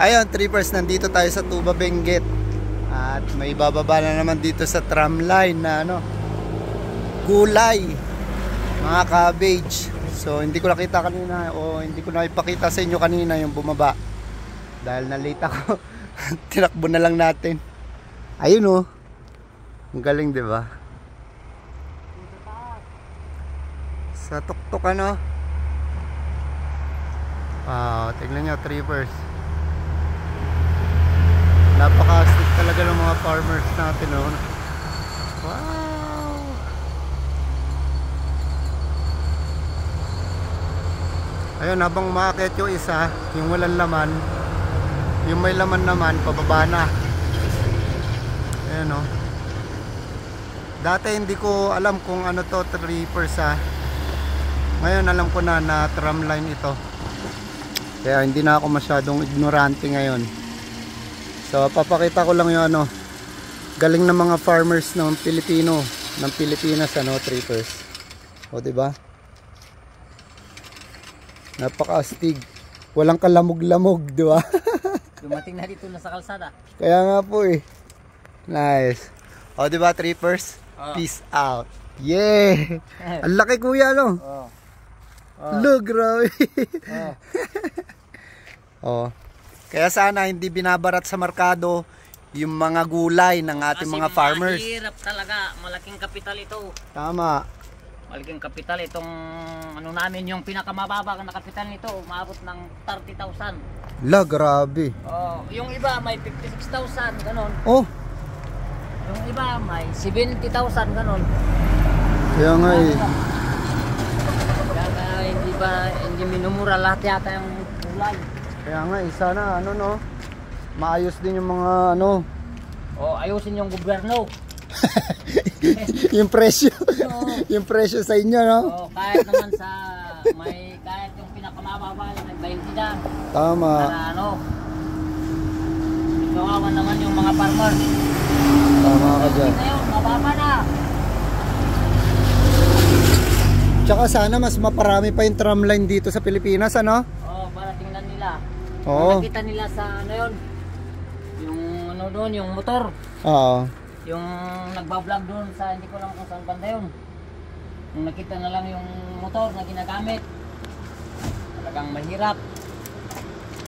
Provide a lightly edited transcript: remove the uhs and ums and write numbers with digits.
Ayun, trippers, nandito tayo sa Tuba Benguet. At may bababa na naman dito sa tramline na ano, gulay, mga cabbage. So hindi ko nakita kanina, o hindi ko nakipakita sa inyo kanina yung bumaba dahil na late ako. Tinakbo na lang natin. Ayun oh, ang galing, di ba? Sa tuktok ano. Wow, tignan nyo, trippers. Napaka-astig talaga ng mga farmers natin, oh. Wow! Ayun, habang umaakit yung isa, yung walang laman, yung may laman naman, pababa na. Ayan, oh. Dati hindi ko alam kung ano to, trippers, ha. Ngayon alam ko na na tramline ito. Kaya hindi na ako masyadong ignorante ngayon. So papakita ko lang yung ano, galing ng mga farmers ng Pilipino, ng Pilipinas, ano, trippers. O di ba? Napaka-astig. Walang kalamog-lamog, di ba? Dumating na dito na sa kalsada. Kaya nga po eh. Nice. O di ba, trippers? Oh. Peace out. Yeah. Ang laki, kuya, no? Oh. Look, grabe. Oh. Oh. Kaya sana hindi binabarat sa merkado yung mga gulay ng ating mga farmers. Mahirap talaga, malaking kapital ito. Tama. Malaking kapital itong ano namin, yung pinakamababa na kapital nito, umabot ng 30,000. La, grabe. Oh, yung iba may 56,000 ganon. Oh. Yung iba may 70,000 ganon. Kaya nga eh. Kaya hindi minumura lahat yata yung gulay. Kaya nga eh, sana ano no, maayos din yung mga ano. Oh, ayusin yung gobyerno. Yung presyo. Oo. Yung presyo sa inyo, no? Oh, kahit naman sa kahit yung pinakamababa ng 20 na. Tama. Para ano, kawawan naman yung mga farmers. Tama ka dyan. Ngayon, mababa na. Tsaka sana mas maparami pa yung tramline dito sa Pilipinas, ano? Oh, para tingnan nila. Oo. Nakita nila sa ano yun, yung ano doon, yung motor. Oo. Yung nagbablog doon sa hindi ko lang kung saan banda yun. Yung nakita na lang yung motor na ginagamit. Talagang mahirap.